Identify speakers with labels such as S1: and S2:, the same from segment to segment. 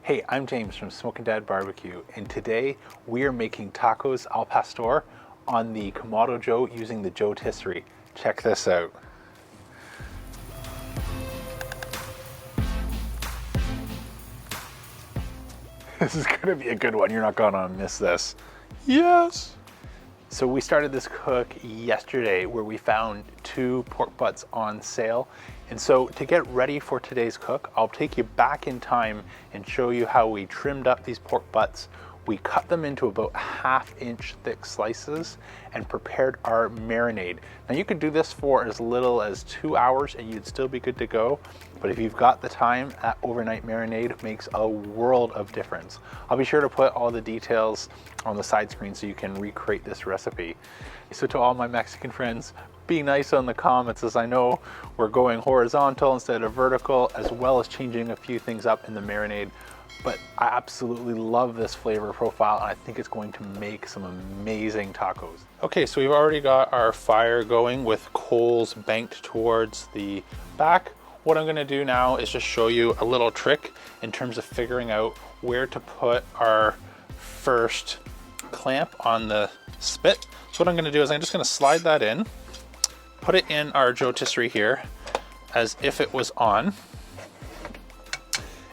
S1: Hey, I'm James from Dad BBQ, and today we are making tacos al pastor on the Kamado Joe using the JoeTisserie. Check this out. This is gonna be a good one. You're not gonna miss this. Yes! So we started this cook yesterday where we found 2 pork butts on sale. And so to get ready for today's cook, I'll take you back in time and show you how we trimmed up these pork butts. We cut them into about 1/2 inch thick slices and prepared our marinade. Now you could do this for as little as 2 hours and you'd still be good to go. But if you've got the time, that overnight marinade makes a world of difference. I'll be sure to put all the details on the side screen so you can recreate this recipe. So to all my Mexican friends, be nice on the comments, as I know we're going horizontal instead of vertical, as well as changing a few things up in the marinade. But I absolutely love this flavor profile, and I think it's going to make some amazing tacos. Okay, so we've already got our fire going with coals banked towards the back. What I'm gonna do now is just show you a little trick in terms of figuring out where to put our first clamp on the spit. So what I'm gonna do is I'm just gonna slide that in, put it in our JoeTisserie here as if it was on,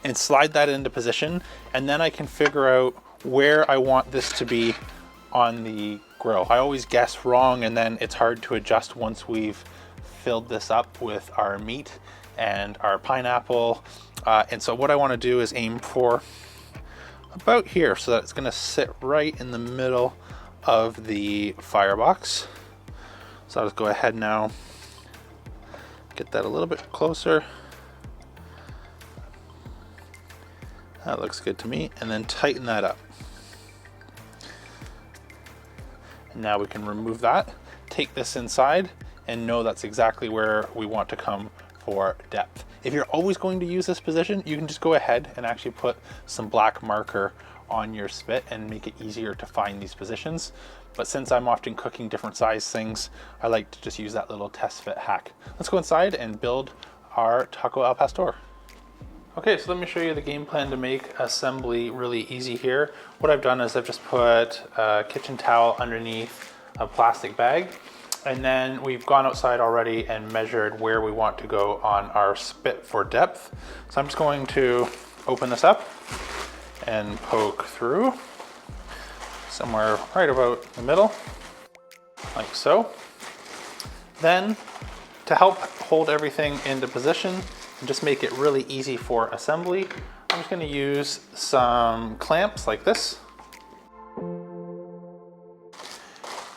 S1: and slide that into position, and then I can figure out where I want this to be on the grill. I always guess wrong, and then it's hard to adjust once we've filled this up with our meat and our pineapple. And so what I want to do is aim for about here so that it's going to sit right in the middle of the firebox. So I'll just go ahead now, get that a little bit closer. That looks good to me. And then tighten that up. And now we can remove that, take this inside, and know that's exactly where we want to come for depth. If you're always going to use this position, you can just go ahead and actually put some black marker on your spit and make it easier to find these positions. But since I'm often cooking different size things, I like to just use that little test fit hack. Let's go inside and build our taco al pastor. Okay, so let me show you the game plan to make assembly really easy here. What I've done is I've just put a kitchen towel underneath a plastic bag, and then we've gone outside already and measured where we want to go on our spit for depth. So I'm just going to open this up and poke through somewhere right about the middle, like so. Then, to help hold everything into position and just make it really easy for assembly, I'm just going to use some clamps like this.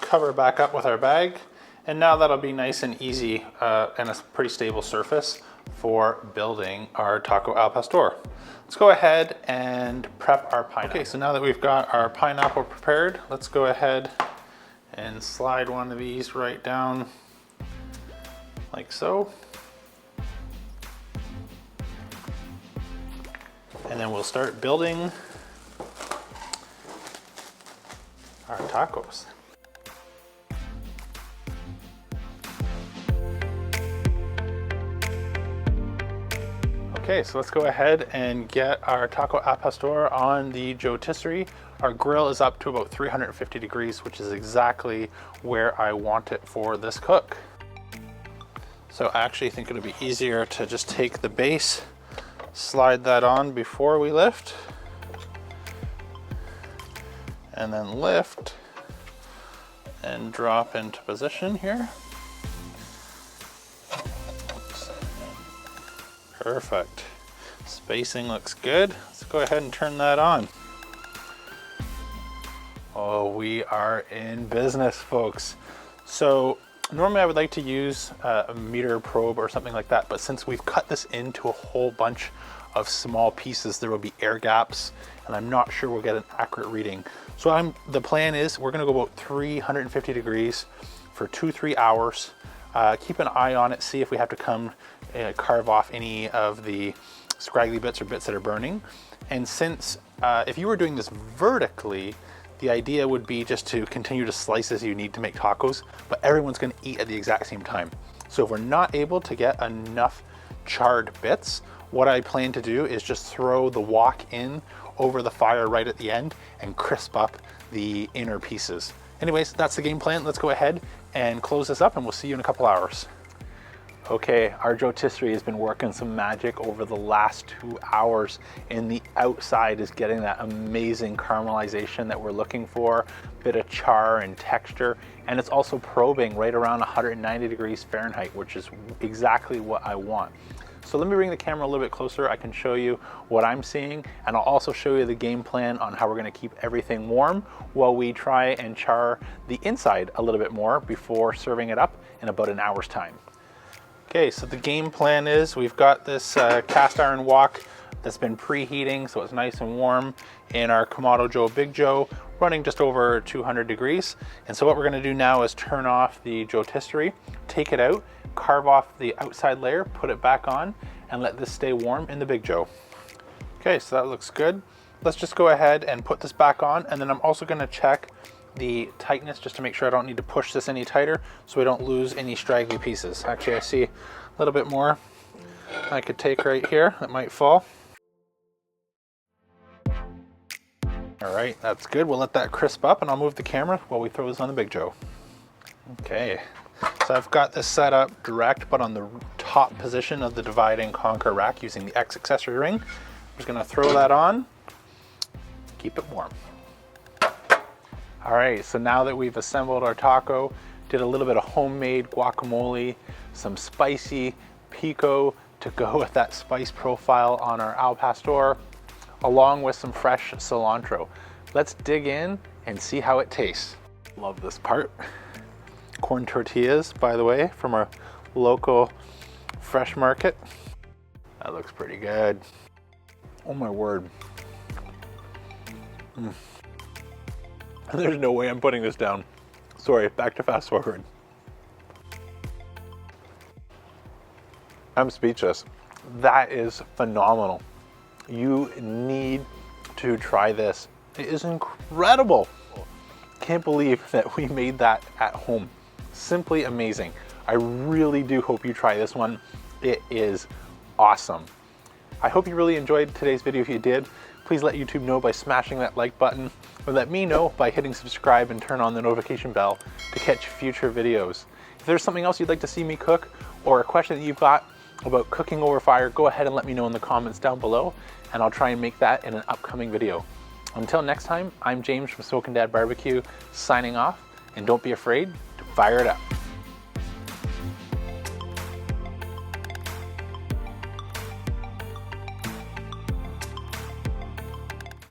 S1: Cover back up with our bag, and now that'll be nice and easy and a pretty stable surface for building our taco al pastor. Let's go ahead and prep our pineapple. Okay, so now that we've got our pineapple prepared, let's go ahead and slide one of these right down like so. And then we'll start building our tacos. Okay, so let's go ahead and get our taco al pastor on the JoeTisserie. Our grill is up to about 350 degrees, which is exactly where I want it for this cook. So I actually think it'll be easier to just take the base, slide that on before we lift, and then lift and drop into position here. Perfect. Spacing looks good. Let's go ahead and turn that on. Oh, we are in business, folks. So normally I would like to use a meter probe or something like that, but since we've cut this into a whole bunch of small pieces, there will be air gaps, and I'm not sure we'll get an accurate reading. So the plan is we're gonna go about 350 degrees for 2-3 hours. Keep an eye on it, see if we have to come carve off any of the scraggly bits or bits that are burning. And since if you were doing this vertically, the idea would be just to continue to slice as you need to make tacos, but everyone's gonna eat at the exact same time. So if we're not able to get enough charred bits, what I plan to do is just throw the wok in over the fire right at the end and crisp up the inner pieces. Anyways, that's the game plan. Let's go ahead and close this up and we'll see you in a couple hours. Okay, our JoeTisserie has been working some magic over the last 2 hours, and the outside is getting that amazing caramelization that we're looking for, bit of char and texture, and it's also probing right around 190 degrees Fahrenheit, which is exactly what I want. So let me bring the camera a little bit closer. I can show you what I'm seeing, and I'll also show you the game plan on how we're gonna keep everything warm while we try and char the inside a little bit more before serving it up in about an hour's time. Okay, so the game plan is we've got this cast iron wok that's been preheating, so it's nice and warm in our Kamado Joe Big Joe, running just over 200 degrees. And so what we're gonna do now is turn off the JoeTisserie, take it out, carve off the outside layer, put it back on, and let this stay warm in the Big Joe. Okay, so that looks good. Let's just go ahead and put this back on, and then I'm also gonna check the tightness just to make sure I don't need to push this any tighter so we don't lose any straggly pieces. Actually, I see a little bit more I could take right here that might fall. All right, that's good. We'll let that crisp up and I'll move the camera while we throw this on the Big Joe. Okay, so I've got this set up direct, but on the top position of the divide and conquer rack using the X accessory ring. I'm just gonna throw that on, keep it warm. All right, so now that we've assembled our taco, did a little bit of homemade guacamole, some spicy pico to go with that spice profile on our al pastor, along with some fresh cilantro. Let's dig in and see how it tastes. Love this part. Corn tortillas, by the way, from our local fresh market. That looks pretty good. Oh my word. There's no way I'm putting this down. Sorry, back to fast forward. I'm speechless. That is phenomenal. You need to try this. It is incredible. Can't believe that we made that at home. Simply amazing. I really do hope you try this one. It is awesome. I hope you really enjoyed today's video. If you did, please let YouTube know by smashing that like button, or let me know by hitting subscribe and turn on the notification bell to catch future videos. If there's something else you'd like to see me cook, or a question that you've got about cooking over fire, go ahead and let me know in the comments down below, and I'll try and make that in an upcoming video. Until next time, I'm James from Dad BBQ signing off, and don't be afraid to fire it up.